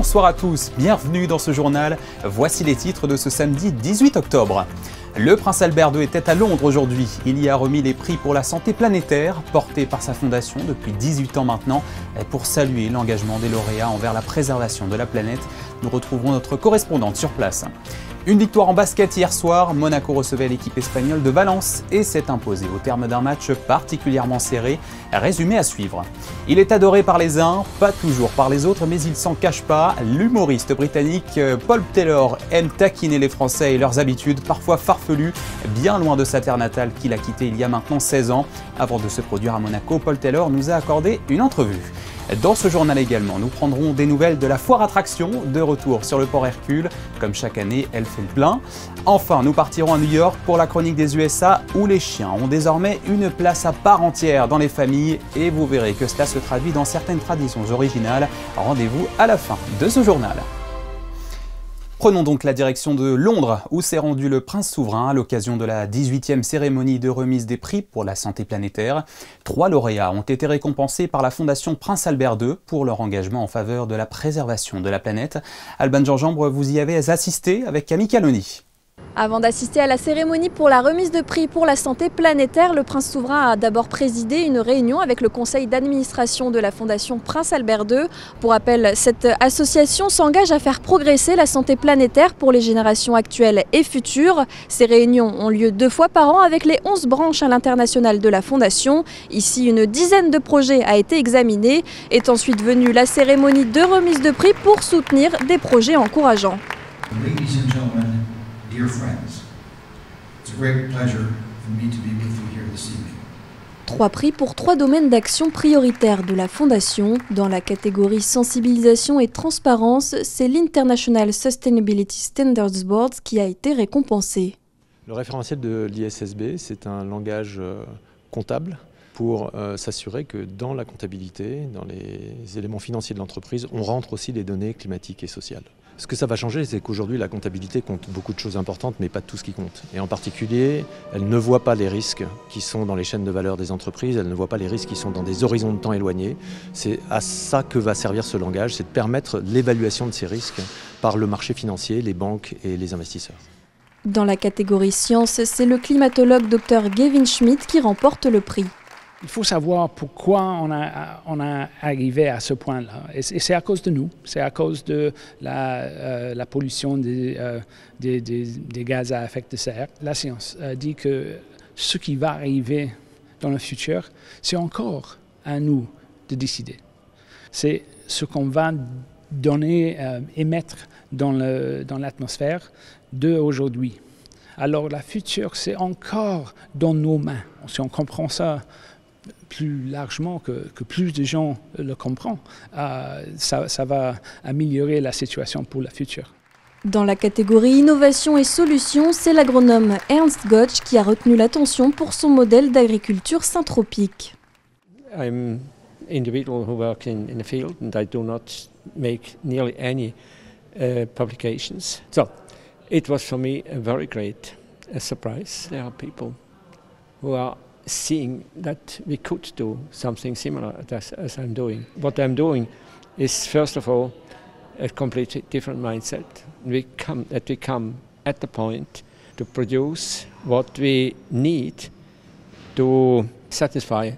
bonsoir à tous, bienvenue dans ce journal. Voici les titres de ce samedi 18 octobre. Le prince Albert II était à Londres aujourd'hui. Il y a remis les prix pour la santé planétaire, portés par sa fondation depuis 18 ans maintenant, pour saluer l'engagement des lauréats envers la préservation de la planète. Nous retrouverons notre correspondante sur place. Une victoire en basket hier soir, Monaco recevait l'équipe espagnole de Valence et s'est imposé au terme d'un match particulièrement serré. Résumé à suivre. Il est adoré par les uns, pas toujours par les autres, mais il s'en cache pas. L'humoriste britannique Paul Taylor aime taquiner les Français et leurs habitudes, parfois farfelues, bien loin de sa terre natale qu'il a quittée il y a maintenant 16 ans. Avant de se produire à Monaco, Paul Taylor nous a accordé une entrevue. Dans ce journal également, nous prendrons des nouvelles de la foire attraction, de retour sur le port Hercule. Comme chaque année, elle fait le plein. Enfin, nous partirons à New York pour la chronique des USA où les chiens ont désormais une place à part entière dans les familles et vous verrez que cela se traduit dans certaines traditions originales. Rendez-vous à la fin de ce journal. Prenons donc la direction de Londres, où s'est rendu le prince souverain à l'occasion de la 18e cérémonie de remise des prix pour la santé planétaire. 3 lauréats ont été récompensés par la Fondation Prince Albert II pour leur engagement en faveur de la préservation de la planète. Alban Gingembre, vous y avez assisté avec Camille Caloni. Avant d'assister à la cérémonie pour la remise de prix pour la santé planétaire, le prince souverain a d'abord présidé une réunion avec le conseil d'administration de la Fondation Prince Albert II. Pour rappel, cette association s'engage à faire progresser la santé planétaire pour les générations actuelles et futures. Ces réunions ont lieu 2 fois par an avec les 11 branches à l'international de la Fondation. Ici, une dizaine de projets a été examinée. Est ensuite venue la cérémonie de remise de prix pour soutenir des projets encourageants. Dear friends, it's a great pleasure for me to be with you here this evening. 3 prix pour 3 domaines d'action prioritaires de la Fondation. Dans la catégorie sensibilisation et transparence, c'est l'International Sustainability Standards Board qui a été récompensé. Le référentiel de l'ISSB, c'est un langage comptable pour s'assurer que dans la comptabilité, dans les éléments financiers de l'entreprise, on rentre aussi les données climatiques et sociales. Ce que ça va changer, c'est qu'aujourd'hui, la comptabilité compte beaucoup de choses importantes, mais pas tout ce qui compte. Et en particulier, elle ne voit pas les risques qui sont dans les chaînes de valeur des entreprises, elle ne voit pas les risques qui sont dans des horizons de temps éloignés. C'est à ça que va servir ce langage, c'est de permettre l'évaluation de ces risques par le marché financier, les banques et les investisseurs. Dans la catégorie sciences, c'est le climatologue Dr Gavin Schmidt qui remporte le prix. Il faut savoir pourquoi on a arrivé à ce point-là. Et c'est à cause de nous, c'est à cause de la pollution des gaz à effet de serre. La science dit que ce qui va arriver dans le futur, c'est encore à nous de décider. C'est ce qu'on va donner, émettre dans l'atmosphère d'aujourd'hui. Alors le futur, c'est encore dans nos mains. Si on comprend ça plus largement, que plus de gens le comprennent, ça va améliorer la situation pour le futur. Dans la catégorie innovation et solutions, c'est l'agronome Ernst Gotsch qui a retenu l'attention pour son modèle d'agriculture syntropique. I'm an individual who works in the field and I do not make nearly any publications. So it was for me a very great surprise. There are people who are seeing that we could do something similar as I'm doing. What I'm doing is, first of all, a completely different mindset. We come at the point to produce what we need to satisfy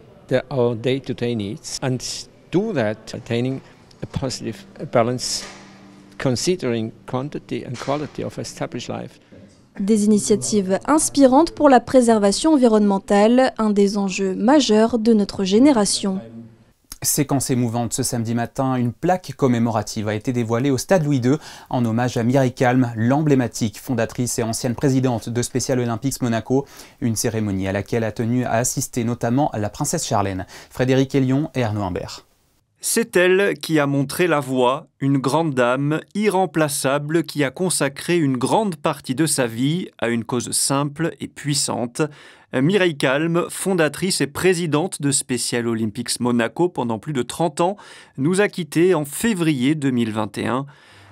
our day-to-day needs and do that attaining a positive balance considering quantity and quality of established life. Des initiatives inspirantes pour la préservation environnementale, un des enjeux majeurs de notre génération. Séquence émouvante ce samedi matin, une plaque commémorative a été dévoilée au Stade Louis II en hommage à Mireille Calme, l'emblématique fondatrice et ancienne présidente de Special Olympics Monaco. Une cérémonie à laquelle a tenu à assister notamment la princesse Charlène. Frédéric Hélion et Arnaud Humbert. C'est elle qui a montré la voie, une grande dame irremplaçable qui a consacré une grande partie de sa vie à une cause simple et puissante. Mireille Calme, fondatrice et présidente de Special Olympics Monaco pendant plus de 30 ans, nous a quittés en février 2021.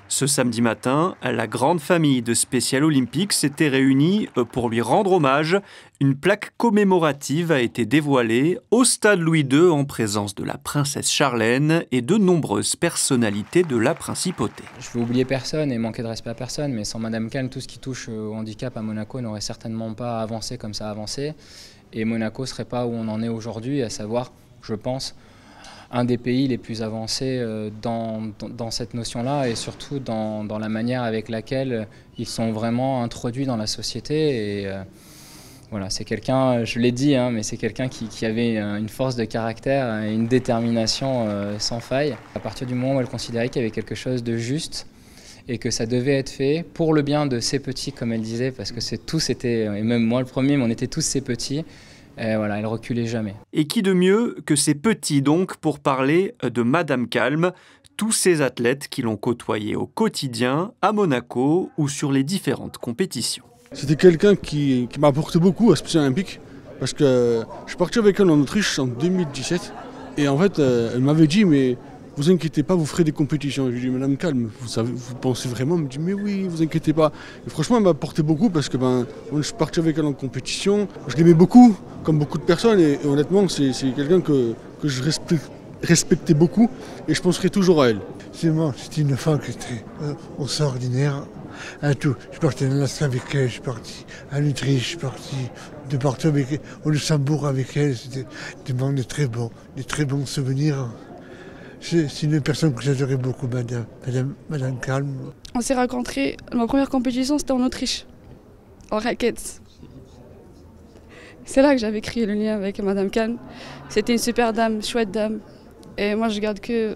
Ce samedi matin, la grande famille de Special Olympics s'était réunie pour lui rendre hommage. Une plaque commémorative a été dévoilée au stade Louis II en présence de la princesse Charlène et de nombreuses personnalités de la principauté. Je ne veux oublier personne et manquer de respect à personne, mais sans Madame Calme, tout ce qui touche au handicap à Monaco n'aurait certainement pas avancé comme ça a avancé. Et Monaco ne serait pas où on en est aujourd'hui, à savoir, je pense, un des pays les plus avancés dans cette notion-là et surtout dans la manière avec laquelle ils sont vraiment introduits dans la société. Et voilà, c'est quelqu'un, je l'ai dit, mais c'est quelqu'un qui avait une force de caractère et une détermination sans faille. À partir du moment où elle considérait qu'il y avait quelque chose de juste et que ça devait être fait pour le bien de ses petits, comme elle disait, parce que tous étaient, et même moi le premier, mais on était tous ses petits. Et voilà, elle reculait jamais. Et qui de mieux que ces petits donc pour parler de Madame Calme, tous ces athlètes qui l'ont côtoyée au quotidien à Monaco ou sur les différentes compétitions. C'était quelqu'un qui m'a apporté beaucoup à Special Olympics parce que je suis parti avec elle en Autriche en 2017 et en fait elle m'avait dit mais vous inquiétez pas, vous ferez des compétitions. Je lui ai dit Madame Calme, vous pensez vraiment? Elle me dit mais oui, vous inquiétez pas. Et franchement elle m'a apporté beaucoup parce que je suis parti avec elle en compétition. Je l'aimais beaucoup, comme beaucoup de personnes et honnêtement c'est quelqu'un que je respectais beaucoup et je penserai toujours à elle. C'était une femme qui était extraordinaire à tout. Je suis parti en Alaska avec elle, je suis parti en Autriche, je suis parti de partout avec elle, au Luxembourg avec elle. C'était des très bons souvenirs. C'est une personne que j'adorais beaucoup, Madame Calme. On s'est rencontrés, ma première compétition c'était en Autriche, en raquettes. C'est là que j'avais créé le lien avec Madame Calme. C'était une super dame, chouette dame. Et moi je garde que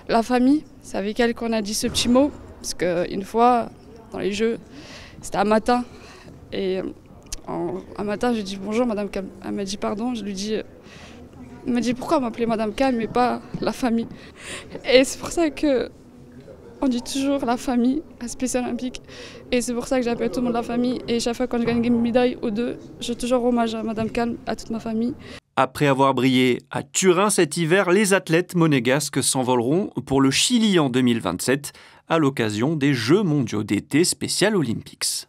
la famille, c'est avec elle qu'on a dit ce petit mot. Parce qu'une fois, dans les jeux, c'était un matin. Et un matin, j'ai dit bonjour Madame Calme. Elle m'a dit pardon, elle m'a dit pourquoi m'appeler Madame Calme et pas la famille. Et c'est pour ça qu'on dit toujours la famille à Special Olympics. Et c'est pour ça que j'appelle tout le monde la famille. Et chaque fois quand je gagne une médaille ou deux, je fais toujours hommage à Madame Calme, à toute ma famille. Après avoir brillé à Turin cet hiver, les athlètes monégasques s'envoleront pour le Chili en 2027 à l'occasion des Jeux mondiaux d'été Special Olympics.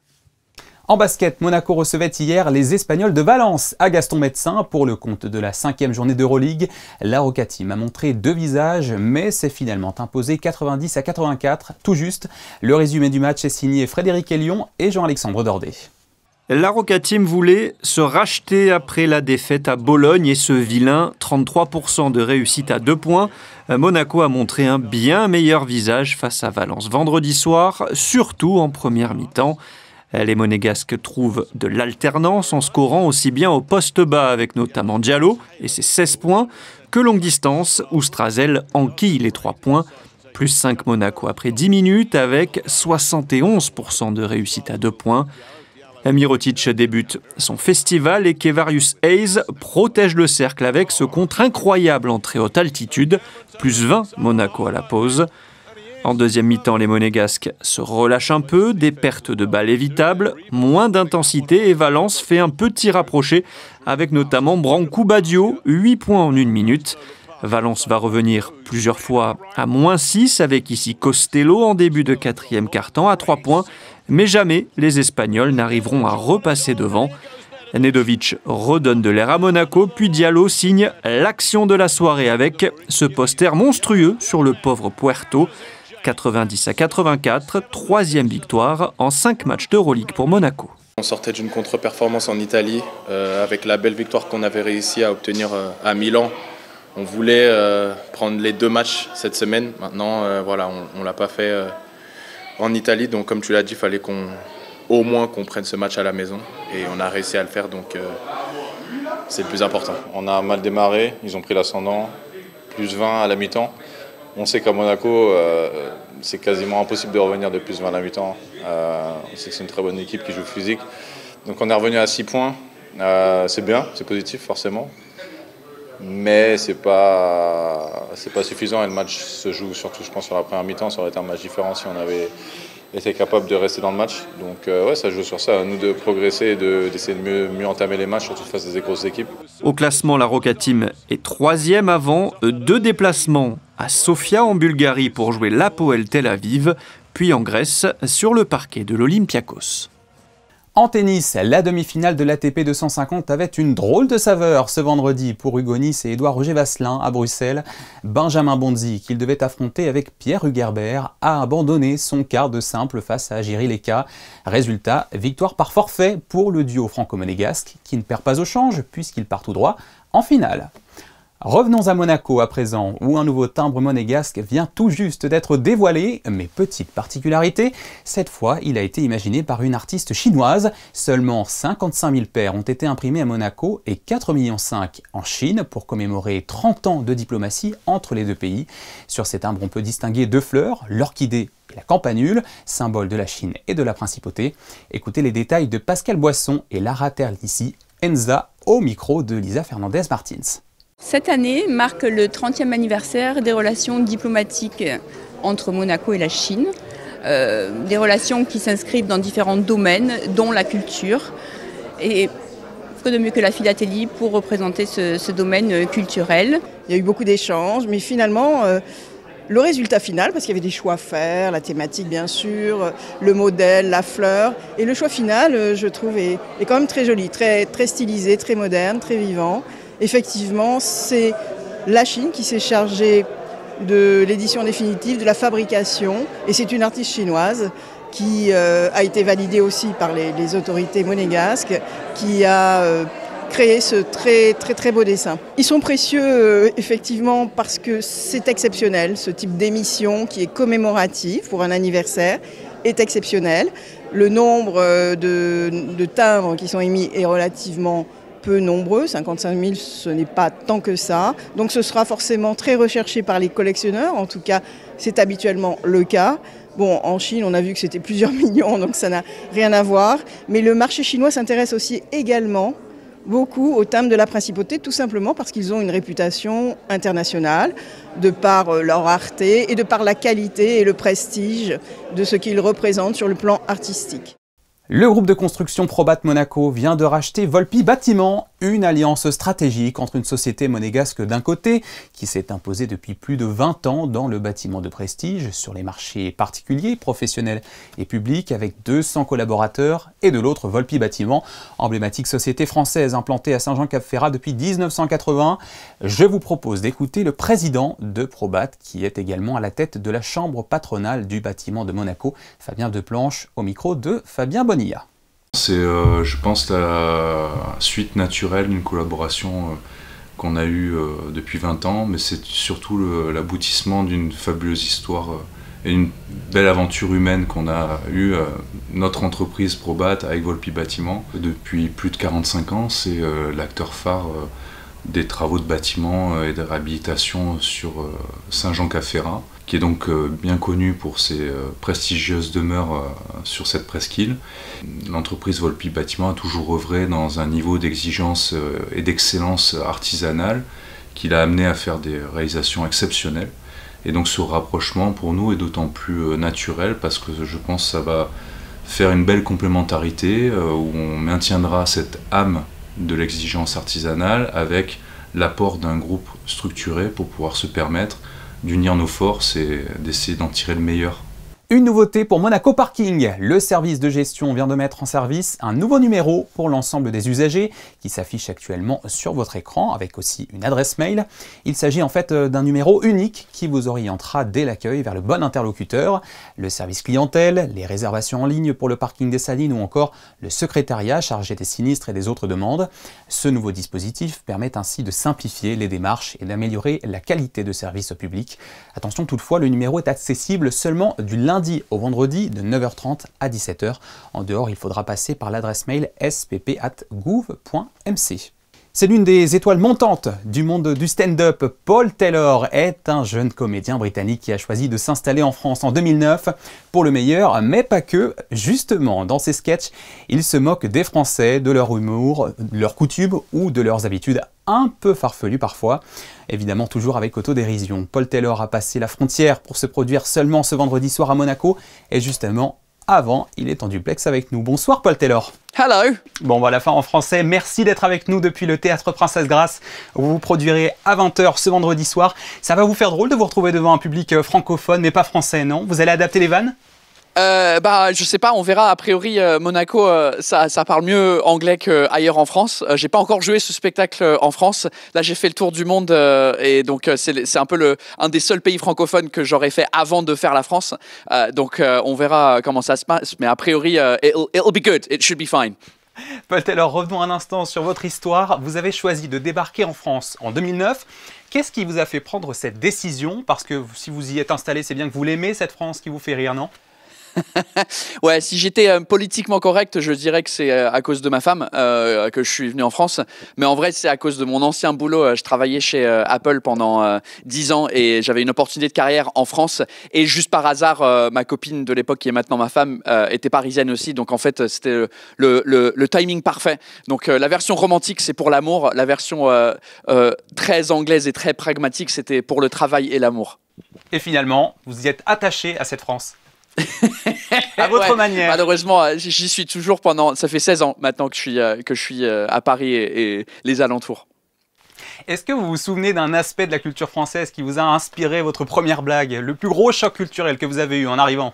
En basket, Monaco recevait hier les Espagnols de Valence à Gaston Médecin pour le compte de la 5e journée d'Euroleague. La Roca Team a montré deux visages, mais s'est finalement imposé 90-84, tout juste. Le résumé du match est signé Frédéric Elion et Jean-Alexandre Dordet. La Roca Team voulait se racheter après la défaite à Bologne et ce vilain 33% de réussite à 2 points. Monaco a montré un bien meilleur visage face à Valence vendredi soir, surtout en première mi-temps. Les Monégasques trouvent de l'alternance en scorant aussi bien au poste bas avec notamment Diallo et ses 16 points que longue distance où Strazel enquille les 3 points. Plus 5 Monaco après 10 minutes avec 71% de réussite à 2 points. Mirotic débute son festival et Kevarius Hayes protège le cercle avec ce contre incroyable en très haute altitude. Plus 20 Monaco à la pause. En deuxième mi-temps, les Monégasques se relâchent un peu, des pertes de balles évitables, moins d'intensité et Valence fait un petit rapproché avec notamment Branco Badio, 8 points en 1 minute. Valence va revenir plusieurs fois à -6 avec ici Costello en début de 4e quart-temps à 3 points, mais jamais les Espagnols n'arriveront à repasser devant. Nedovic redonne de l'air à Monaco, puis Diallo signe l'action de la soirée avec ce poster monstrueux sur le pauvre Puerto. 90-84, 3e victoire en 5 matchs d'Euroleague pour Monaco. On sortait d'une contre-performance en Italie avec la belle victoire qu'on avait réussi à obtenir à Milan. On voulait prendre les 2 matchs cette semaine. Maintenant, voilà, on ne l'a pas fait en Italie. Donc comme tu l'as dit, il fallait au moins qu'on prenne ce match à la maison. Et on a réussi à le faire, donc c'est le plus important. On a mal démarré, ils ont pris l'ascendant, plus 20 à la mi-temps. On sait qu'à Monaco, c'est quasiment impossible de revenir de plus 20 à la mi-temps. On sait que c'est une très bonne équipe qui joue physique. Donc on est revenu à 6 points. C'est bien, c'est positif forcément. Mais c'est pas suffisant et le match se joue surtout, je pense, sur la première mi-temps. Ça aurait été un match différent si on avait était capable de rester dans le match. Donc ouais, ça joue sur ça, à nous de progresser et d'essayer de mieux entamer les matchs, surtout face à des grosses équipes. Au classement, la Roca Team est 3e avant 2 déplacements à Sofia en Bulgarie pour jouer l'Hapoel Tel Aviv, puis en Grèce sur le parquet de l'Olympiakos. En tennis, la demi-finale de l'ATP 250 avait une drôle de saveur ce vendredi pour Hugo Nys et Édouard-Roger Vasselin à Bruxelles. Benjamin Bonzi, qu'il devait affronter avec Pierre Hugerbert, a abandonné son quart de simple face à Jiří Leka. Résultat, victoire par forfait pour le duo franco-monégasque qui ne perd pas au change puisqu'il part tout droit en finale. Revenons à Monaco à présent, où un nouveau timbre monégasque vient tout juste d'être dévoilé, mais petite particularité, cette fois il a été imaginé par une artiste chinoise. Seulement 55 000 paires ont été imprimées à Monaco et 4,5 millions en Chine pour commémorer 30 ans de diplomatie entre les deux pays. Sur ces timbres on peut distinguer 2 fleurs, l'orchidée et la campanule, symbole de la Chine et de la principauté. Écoutez les détails de Pascal Boisson et Lara Terlissi, Enza, au micro de Lisa Fernandez-Martins. Cette année marque le 30e anniversaire des relations diplomatiques entre Monaco et la Chine. Des relations qui s'inscrivent dans différents domaines, dont la culture. Et quoi de mieux que la philatélie pour représenter ce domaine culturel. Il y a eu beaucoup d'échanges, mais finalement, le résultat final, parce qu'il y avait des choix à faire, la thématique bien sûr, le modèle, la fleur, et le choix final, je trouve, est quand même très joli, très stylisé, très moderne, très vivant. Effectivement, c'est la Chine qui s'est chargée de l'édition définitive, de la fabrication, et c'est une artiste chinoise qui a été validée aussi par les autorités monégasques, qui a créé ce très beau dessin. Ils sont précieux effectivement parce que c'est exceptionnel, ce type d'émission qui est commémorative pour un anniversaire est exceptionnel. Le nombre de timbres qui sont émis est relativement peu nombreux, 55 000 ce n'est pas tant que ça, donc ce sera forcément très recherché par les collectionneurs, en tout cas c'est habituellement le cas. Bon, en Chine on a vu que c'était plusieurs millions, donc ça n'a rien à voir, mais le marché chinois s'intéresse aussi également beaucoup aux timbres de la principauté, tout simplement parce qu'ils ont une réputation internationale, de par leur rareté et de par la qualité et le prestige de ce qu'ils représentent sur le plan artistique. Le groupe de construction Probat Monaco vient de racheter Volpi Bâtiment, une alliance stratégique entre une société monégasque d'un côté, qui s'est imposée depuis plus de 20 ans dans le bâtiment de prestige sur les marchés particuliers, professionnels et publics, avec 200 collaborateurs, et de l'autre Volpi Bâtiment, emblématique société française implantée à Saint-Jean-Cap-Ferrat depuis 1980. Je vous propose d'écouter le président de Probat, qui est également à la tête de la chambre patronale du bâtiment de Monaco, Fabien Deplanche, au micro de Fabien Bonilla. C'est, je pense, la suite naturelle d'une collaboration qu'on a eue depuis 20 ans, mais c'est surtout l'aboutissement d'une fabuleuse histoire et une belle aventure humaine qu'on a eue, notre entreprise Probat avec Volpi Bâtiment. Depuis plus de 45 ans, c'est l'acteur phare des travaux de bâtiment et de réhabilitation sur Saint-Jean-Cap-Ferrat, qui est donc bien connu pour ses prestigieuses demeures sur cette presqu'île. L'entreprise Volpi Bâtiment a toujours œuvré dans un niveau d'exigence et d'excellence artisanale qui l'a amené à faire des réalisations exceptionnelles. Et donc ce rapprochement pour nous est d'autant plus naturel parce que je pense que ça va faire une belle complémentarité où on maintiendra cette âme de l'exigence artisanale avec l'apport d'un groupe structuré pour pouvoir se permettre d'unir nos forces et d'essayer d'en tirer le meilleur. Une nouveauté pour Monaco Parking. Le service de gestion vient de mettre en service un nouveau numéro pour l'ensemble des usagers qui s'affiche actuellement sur votre écran avec aussi une adresse mail. Il s'agit en fait d'un numéro unique qui vous orientera dès l'accueil vers le bon interlocuteur. Le service clientèle, les réservations en ligne pour le parking des Salines ou encore le secrétariat chargé des sinistres et des autres demandes. Ce nouveau dispositif permet ainsi de simplifier les démarches et d'améliorer la qualité de service au public. Attention toutefois, le numéro est accessible seulement du lundi au vendredi de 9h30 à 17h. En dehors, il faudra passer par l'adresse mail spp@gouv.mc. C'est l'une des étoiles montantes du monde du stand-up. Paul Taylor est un jeune comédien britannique qui a choisi de s'installer en France en 2009 pour le meilleur, mais pas que. Justement, dans ses sketchs, il se moque des Français, de leur humour, de leurs coutumes ou de leurs habitudes un peu farfelues parfois. Évidemment, toujours avec autodérision. Paul Taylor a passé la frontière pour se produire seulement ce vendredi soir à Monaco et justement, avant, il est en duplex avec nous. Bonsoir Paul Taylor. Hello. Bon, on va la fin en français. Merci d'être avec nous depuis le Théâtre Princesse Grace. Vous vous produirez à 20h ce vendredi soir. Ça va vous faire drôle de vous retrouver devant un public francophone, mais pas français, non? Vous allez adapter les vannes? Je sais pas, on verra. A priori, Monaco, ça parle mieux anglais qu'ailleurs en France. J'ai pas encore joué ce spectacle en France. Là, j'ai fait le tour du monde et donc c'est un peu un des seuls pays francophones que j'aurais fait avant de faire la France. Donc on verra comment ça se passe. Mais a priori, it'll be good. It should be fine. Paul Taylor, revenons un instant sur votre histoire. Vous avez choisi de débarquer en France en 2009. Qu'est-ce qui vous a fait prendre cette décision? Parce que si vous y êtes installé, c'est bien que vous l'aimez, cette France qui vous fait rire, non? Ouais, si j'étais politiquement correct, je dirais que c'est à cause de ma femme que je suis venu en France. Mais en vrai, c'est à cause de mon ancien boulot. Je travaillais chez Apple pendant 10 ans et j'avais une opportunité de carrière en France. Et juste par hasard, ma copine de l'époque, qui est maintenant ma femme, était parisienne aussi. Donc en fait, c'était le timing parfait. Donc la version romantique, c'est pour l'amour. La version très anglaise et très pragmatique, c'était pour le travail et l'amour. Et finalement, vous y êtes attaché à cette France. À votre manière. Malheureusement, j'y suis toujours ça fait 16 ans maintenant que je suis à Paris et les alentours. Est-ce que vous vous souvenez d'un aspect de la culture française qui vous a inspiré votre première blague, le plus gros choc culturel que vous avez eu en arrivant?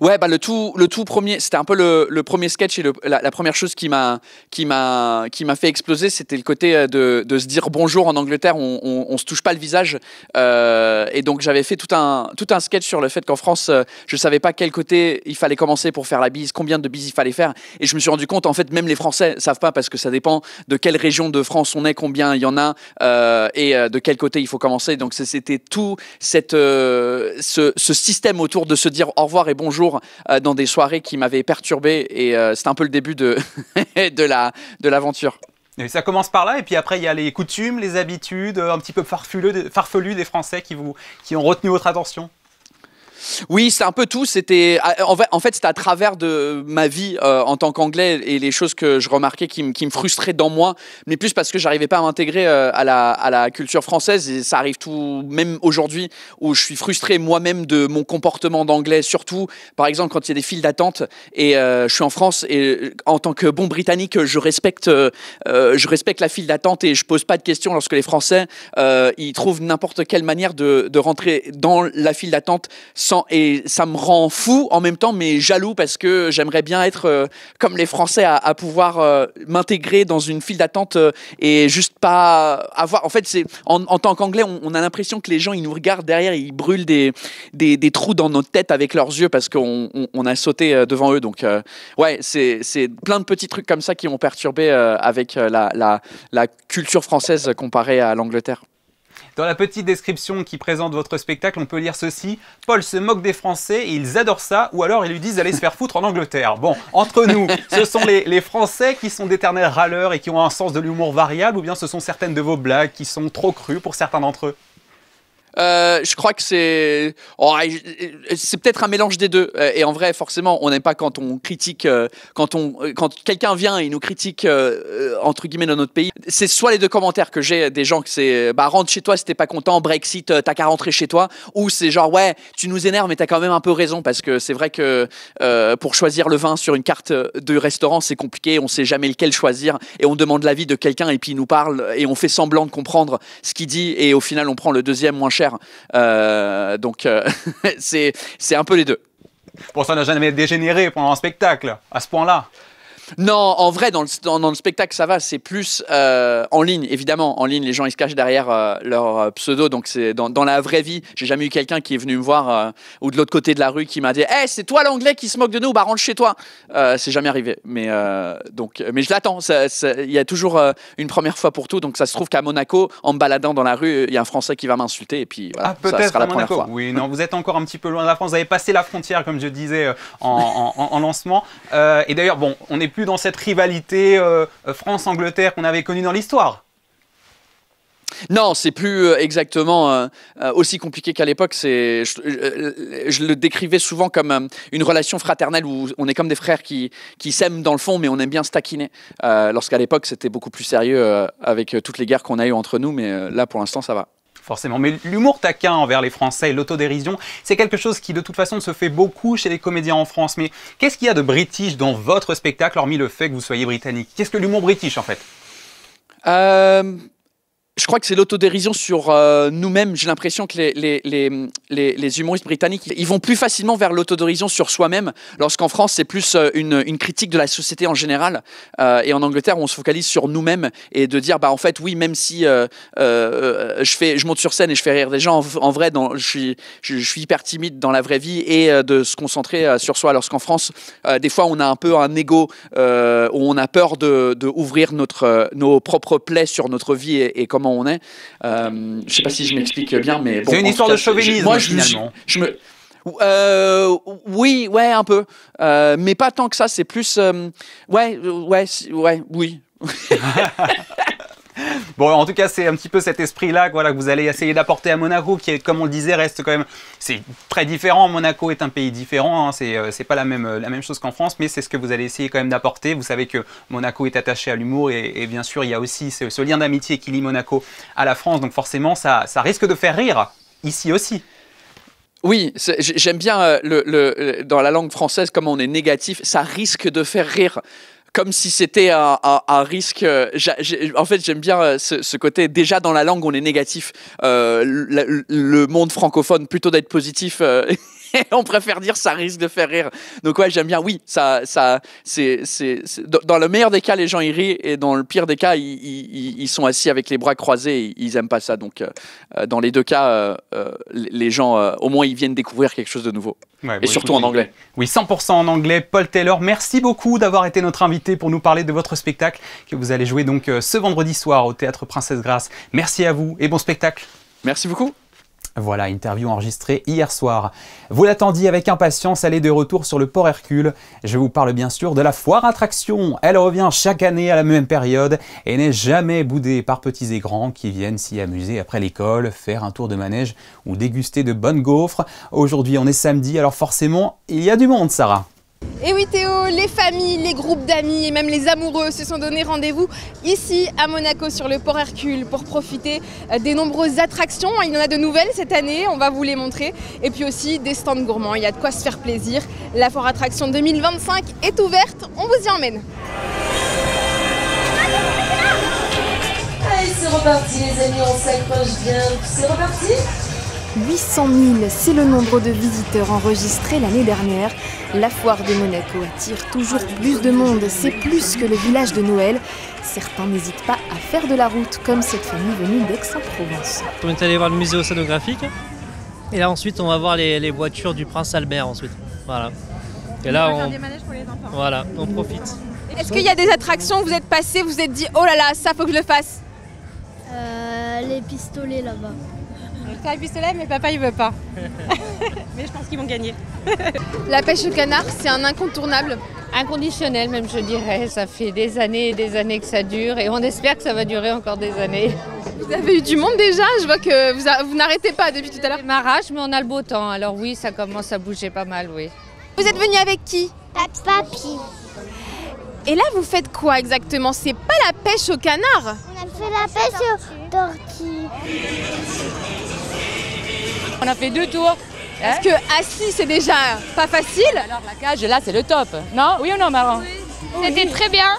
Ouais, le tout premier, c'était un peu le premier sketch et la première chose qui m'a fait exploser, c'était le côté de se dire bonjour en Angleterre, on se touche pas le visage, et donc j'avais fait tout un sketch sur le fait qu'en France, je savais pas quel côté il fallait commencer pour faire la bise, combien de bises il fallait faire, et je me suis rendu compte en fait même les Français savent pas parce que ça dépend de quelle région de France on est, combien il y en a, et de quel côté il faut commencer. Donc c'était tout ce système autour de se dire au revoir et bonjour dans des soirées qui m'avaient perturbé, et c'était un peu le début de l'aventure. Et ça commence par là, et puis après il y a les coutumes, les habitudes un petit peu farfelues des Français qui ont retenu votre attention. Oui, c'est un peu tout. En fait, c'était à travers de ma vie en tant qu'anglais et les choses que je remarquais qui me frustraient dans moi, mais plus parce que j'arrivais pas à m'intégrer à la culture française, et ça arrive tout, même aujourd'hui, où je suis frustré moi-même de mon comportement d'anglais, surtout, par exemple, quand il y a des files d'attente et je suis en France, et en tant que bon Britannique, je respecte la file d'attente et je pose pas de questions lorsque les Français ils trouvent n'importe quelle manière de rentrer dans la file d'attente et ça me rend fou en même temps, mais jaloux, parce que j'aimerais bien être comme les Français, à pouvoir m'intégrer dans une file d'attente et juste pas avoir... En fait, en tant qu'anglais, on a l'impression que les gens, ils nous regardent derrière, ils brûlent des trous dans notre tête avec leurs yeux parce qu'on a sauté devant eux. Donc ouais, c'est plein de petits trucs comme ça qui m'ont perturbé avec la culture française comparée à l'Angleterre. Dans la petite description qui présente votre spectacle, on peut lire ceci: Paul se moque des Français et ils adorent ça, ou alors ils lui disent d'aller se faire foutre en Angleterre. Bon, entre nous, ce sont les Français qui sont d'éternels râleurs et qui ont un sens de l'humour variable, ou bien ce sont certaines de vos blagues qui sont trop crues pour certains d'entre eux? Je crois que c'est peut-être un mélange des deux. Et en vrai, forcément, on n'aime pas quand on critique, quand quelqu'un vient et nous critique entre guillemets dans notre pays. C'est soit les deux commentaires que j'ai des gens que c'est rentre chez toi si t'es pas content, Brexit, t'as qu'à rentrer chez toi, ou c'est genre ouais, tu nous énerves mais t'as quand même un peu raison, parce que c'est vrai que pour choisir le vin sur une carte de restaurant, c'est compliqué, on sait jamais lequel choisir, et on demande l'avis de quelqu'un et puis il nous parle et on fait semblant de comprendre ce qu'il dit, et au final on prend le deuxième moins cher. Donc c'est un peu les deux. Bon, ça n'a jamais dégénéré pendant un spectacle à ce point-là? Non, en vrai, dans le spectacle, ça va. C'est plus en ligne, évidemment. En ligne, les gens, ils se cachent derrière leur pseudo. Donc, c'est dans la vraie vie. J'ai jamais eu quelqu'un qui est venu me voir ou de l'autre côté de la rue qui m'a dit « Hey, c'est toi l'anglais qui se moque de nous, bah rentre chez toi !» C'est jamais arrivé. Mais je l'attends. Il y a toujours une première fois pour tout. Donc, ça se trouve qu'à Monaco, en me baladant dans la rue, il y a un Français qui va m'insulter. Et puis, voilà, ça sera la première fois. Oui, non, vous êtes encore un petit peu loin de la France. Vous avez passé la frontière, comme je disais, en lancement. Et d'ailleurs, bon, on n'est plus dans cette rivalité France-Angleterre qu'on avait connue dans l'histoire. Non, c'est plus exactement aussi compliqué qu'à l'époque. Je le décrivais souvent comme une relation fraternelle où on est comme des frères qui s'aiment dans le fond, mais on aime bien se taquiner. Lorsqu'à l'époque, c'était beaucoup plus sérieux avec toutes les guerres qu'on a eues entre nous, mais là, pour l'instant, ça va. Forcément, mais l'humour taquin envers les Français et l'autodérision, c'est quelque chose qui de toute façon se fait beaucoup chez les comédiens en France. Mais qu'est-ce qu'il y a de british dans votre spectacle, hormis le fait que vous soyez britannique? Qu'est-ce que l'humour british en fait? Je crois que c'est l'autodérision sur nous-mêmes. J'ai l'impression que les humoristes britanniques, ils vont plus facilement vers l'autodérision sur soi-même, lorsqu'en France, c'est plus une critique de la société en général. Et en Angleterre, on se focalise sur nous-mêmes et de dire, bah en fait, oui, même si je monte sur scène et je fais rire des gens, en vrai, je suis hyper timide dans la vraie vie, et de se concentrer sur soi. Lorsqu'en France, des fois, on a un peu un ego où on a peur de ouvrir nos propres plaies sur notre vie et comment on est. Je sais pas si je m'explique bien, mais bon, c'est une histoire de chauvinisme. Moi, finalement. Oui, ouais, un peu, mais pas tant que ça. C'est plus, oui. Bon, en tout cas, c'est un petit peu cet esprit-là, voilà, que vous allez essayer d'apporter à Monaco, qui, est, comme on le disait, reste quand même, c'est très différent. Monaco est un pays différent, hein, c'est pas la même chose qu'en France, mais c'est ce que vous allez essayer quand même d'apporter. Vous savez que Monaco est attaché à l'humour, et bien sûr, il y a aussi ce lien d'amitié qui lie Monaco à la France, donc forcément, ça risque de faire rire ici aussi. Oui, j'aime bien dans la langue française, comment on est négatif, ça risque de faire rire. Comme si c'était un risque. En fait, j'aime bien ce côté. Déjà, dans la langue, on est négatif. Le monde francophone, plutôt d'être positif. On préfère dire ça risque de faire rire. Donc ouais, j'aime bien. Oui, c'est dans le meilleur des cas, les gens y rient, et dans le pire des cas, ils sont assis avec les bras croisés. Et ils aiment pas ça. Donc dans les deux cas, les gens, au moins, ils viennent découvrir quelque chose de nouveau. Ouais, et surtout en anglais. Oui, 100% en anglais. Paul Taylor, merci beaucoup d'avoir été notre invité pour nous parler de votre spectacle que vous allez jouer donc ce vendredi soir au Théâtre Princesse Grace. Merci à vous et bon spectacle. Merci beaucoup. Voilà, interview enregistrée hier soir. Vous l'attendiez avec impatience, elle est de retour sur le Port Hercule. Je vous parle bien sûr de la foire attraction. Elle revient chaque année à la même période et n'est jamais boudée par petits et grands qui viennent s'y amuser après l'école, faire un tour de manège ou déguster de bonnes gaufres. Aujourd'hui, on est samedi, alors forcément, il y a du monde, Sarah. Et oui Théo, les familles, les groupes d'amis et même les amoureux se sont donné rendez-vous ici à Monaco sur le Port Hercule pour profiter des nombreuses attractions. Il y en a de nouvelles cette année, on va vous les montrer. Et puis aussi des stands gourmands, il y a de quoi se faire plaisir. La foire attraction 2025 est ouverte, on vous y emmène. Allez, c'est reparti les amis, on s'accroche bien, c'est reparti. 800 000, c'est le nombre de visiteurs enregistrés l'année dernière. La foire de Monaco attire toujours plus de monde, c'est plus que le village de Noël. Certains n'hésitent pas à faire de la route, comme cette famille venue d'Aix-en-Provence. On est allé voir le musée océanographique, et là ensuite on va voir les voitures du Prince Albert ensuite. Voilà. Et là on va faire des manèges pour les enfants. Voilà, on profite. Est-ce qu'il y a des attractions, vous êtes passé, vous vous êtes dit oh là là, ça faut que je le fasse? Les pistolets là-bas. T'as un pistolet, mais papa il veut pas. Mais je pense qu'ils vont gagner. La pêche au canard, c'est un incontournable. Inconditionnel même, je dirais. Ça fait des années et des années que ça dure et on espère que ça va durer encore des années. Vous avez eu du monde déjà? Je vois que vous n'arrêtez pas depuis tout à l'heure. C'est marrage, mais on a le beau temps. Alors oui, ça commence à bouger pas mal, oui. Vous êtes venu avec qui? Papy. Et là, vous faites quoi exactement? C'est pas la pêche au canard? On a fait la pêche aux tortues. On a fait 2 tours. Parce que assis, c'est déjà pas facile. Alors la cage, là, c'est le top. Non? Oui ou non, Maran? C'était très bien.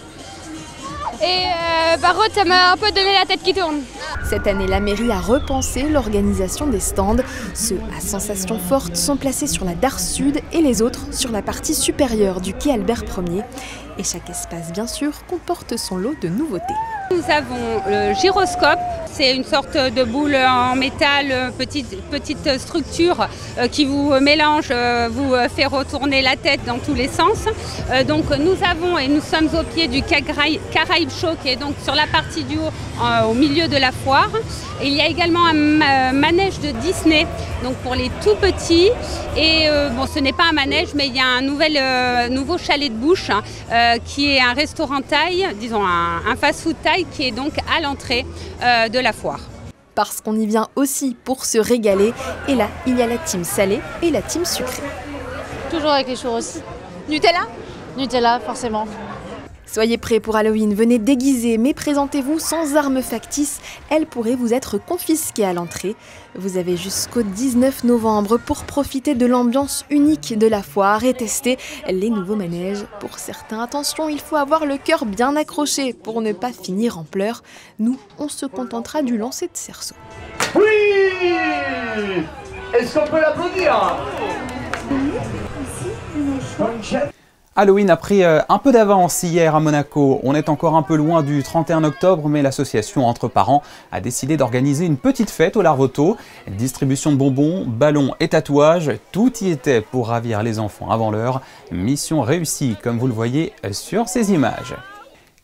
Et par contre, ça m'a un peu donné la tête qui tourne. Cette année, la mairie a repensé l'organisation des stands. Ceux à sensations fortes sont placés sur la Dare Sud et les autres sur la partie supérieure du quai Albert Ier. Et chaque espace, bien sûr, comporte son lot de nouveautés. Nous avons le gyroscope, c'est une sorte de boule en métal, petite structure qui vous mélange, vous fait retourner la tête dans tous les sens. Donc nous avons, et nous sommes au pied du Caraïbe Show qui est donc sur la partie du haut, au milieu de la foire. Et il y a également un manège de Disney, donc pour les tout petits. Et bon, ce n'est pas un manège, mais il y a un nouveau chalet de bouche qui est un restaurant thaï, disons un fast-food thaï qui est donc à l'entrée de la foire. Parce qu'on y vient aussi pour se régaler. Et là, il y a la team salée et la team sucrée. Toujours avec les churros. Nutella? Nutella, forcément. Soyez prêts pour Halloween, venez déguisés, mais présentez-vous sans armes factices, elles pourraient vous être confisquées à l'entrée. Vous avez jusqu'au 19 novembre pour profiter de l'ambiance unique de la foire et tester les nouveaux manèges. Pour certains, attention, il faut avoir le cœur bien accroché pour ne pas finir en pleurs. Nous, on se contentera du lancer de cerceau. Oui! Est-ce qu'on peut l'applaudir? Halloween a pris un peu d'avance hier à Monaco. On est encore un peu loin du 31 octobre, mais l'association Entre Parents a décidé d'organiser une petite fête au Larvoto. Distribution de bonbons, ballons et tatouages, tout y était pour ravir les enfants avant l'heure. Mission réussie, comme vous le voyez sur ces images.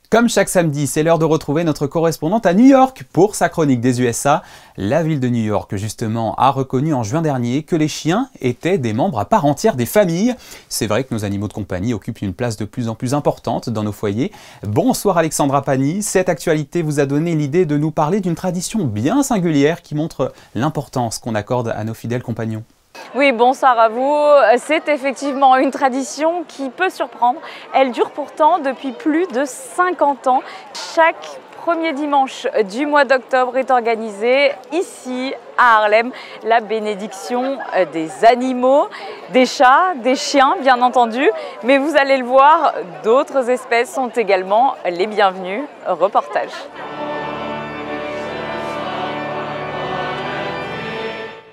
Comme chaque samedi, c'est l'heure de retrouver notre correspondante à New York pour sa chronique des USA. La ville de New York, justement, a reconnu en juin dernier que les chiens étaient des membres à part entière des familles. C'est vrai que nos animaux de compagnie occupent une place de plus en plus importante dans nos foyers. Bonsoir Alexandra Pani, cette actualité vous a donné l'idée de nous parler d'une tradition bien singulière qui montre l'importance qu'on accorde à nos fidèles compagnons. Oui, bonsoir à vous. C'est effectivement une tradition qui peut surprendre. Elle dure pourtant depuis plus de 50 ans. Chaque premier dimanche du mois d'octobre est organisée ici à Harlem la bénédiction des animaux, des chats, des chiens bien entendu. Mais vous allez le voir, d'autres espèces sont également les bienvenues. Reportage.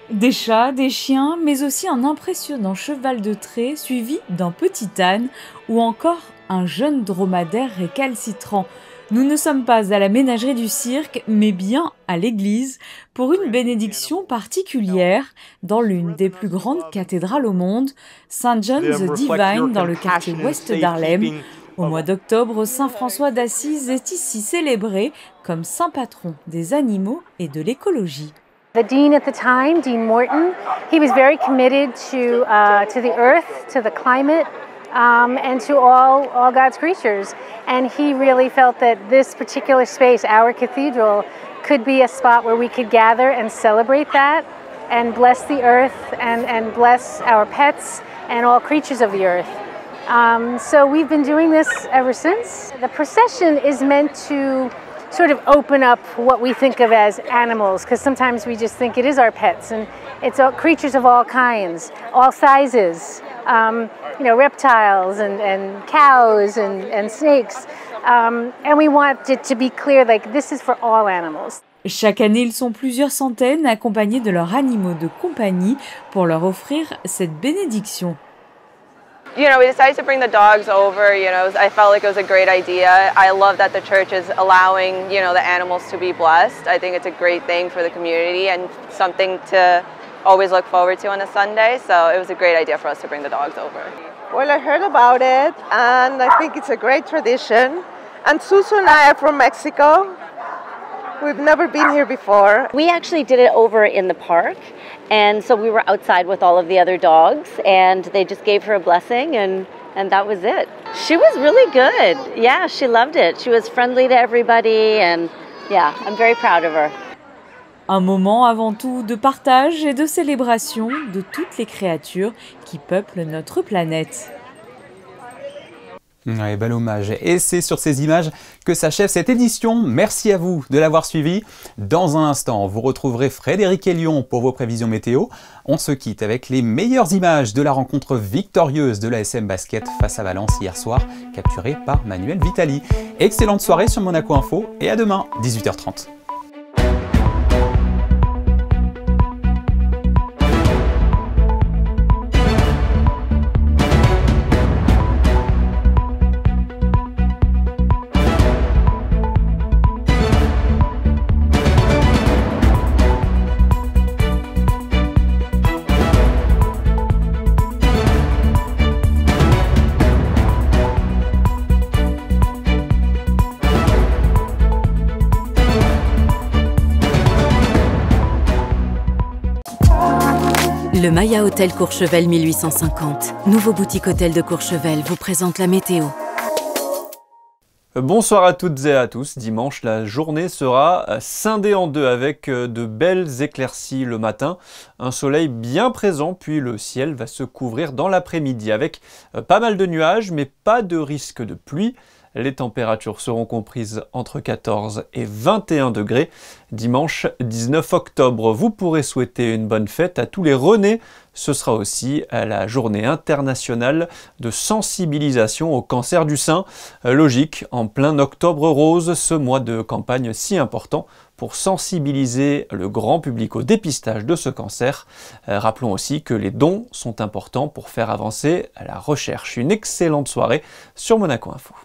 Des chats, des chiens, mais aussi un impressionnant cheval de trait suivi d'un petit âne ou encore un jeune dromadaire récalcitrant. Nous ne sommes pas à la ménagerie du cirque, mais bien à l'église pour une bénédiction particulière dans l'une des plus grandes cathédrales au monde, St. John the Divine dans le quartier ouest d'Harlem. Au mois d'octobre, Saint François d'Assise est ici célébré comme saint patron des animaux et de l'écologie. The dean at the time, Dean Morton, he was very committed to the earth, to the climate, and to all God's creatures. And he really felt that this particular space, our cathedral, could be a spot where we could gather and celebrate that and bless the earth and bless our pets and all creatures of the earth. So we've been doing this ever since. The procession is meant to sort of open up what we think of as animals, because sometimes we just think it is our pets, and it's all creatures of all kinds, all sizes, you know, reptiles and cows and snakes, and we want it to be clear, like, this is for all animals. Chaque année, ils sont plusieurs centaines accompagnés de leurs animaux de compagnie pour leur offrir cette bénédiction. You know, we decided to bring the dogs over, you know, I felt like it was a great idea. I love that the church is allowing, you know, the animals to be blessed. I think it's a great thing for the community and something to always look forward to on a Sunday. So it was a great idea for us to bring the dogs over. Well, I heard about it and I think it's a great tradition. And Susu and I are from Mexico. We've never been here before. We actually did it over in the park, and so we were outside with all of the other dogs, and they just gave her a blessing, and that was it. She was really good. Yeah, she loved it. She was friendly to everybody, and yeah, I'm very proud of her. Un moment avant tout de partage et de célébration de toutes les créatures qui peuplent notre planète. Ouais, bel hommage. Et c'est sur ces images que s'achève cette édition. Merci à vous de l'avoir suivi. Dans un instant, vous retrouverez Frédéric Elion pour vos prévisions météo. On se quitte avec les meilleures images de la rencontre victorieuse de l'ASM Basket face à Valence hier soir, capturée par Manuel Vitali. Excellente soirée sur Monaco Info et à demain, 18h30. Le Maya Hôtel Courchevel 1850, nouveau boutique hôtel de Courchevel, vous présente la météo. Bonsoir à toutes et à tous. Dimanche, la journée sera scindée en deux avec de belles éclaircies le matin. Un soleil bien présent, puis le ciel va se couvrir dans l'après-midi avec pas mal de nuages, mais pas de risque de pluie. Les températures seront comprises entre 14 et 21 degrés. Dimanche 19 octobre, vous pourrez souhaiter une bonne fête à tous les renés. Ce sera aussi la journée internationale de sensibilisation au cancer du sein. Logique, en plein octobre rose, ce mois de campagne si important pour sensibiliser le grand public au dépistage de ce cancer. Rappelons aussi que les dons sont importants pour faire avancer la recherche. Une excellente soirée sur Monaco Info.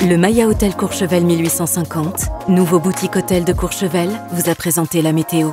Le Maya Hotel Courchevel 1850, nouveau boutique hôtel de Courchevel, vous a présenté la météo.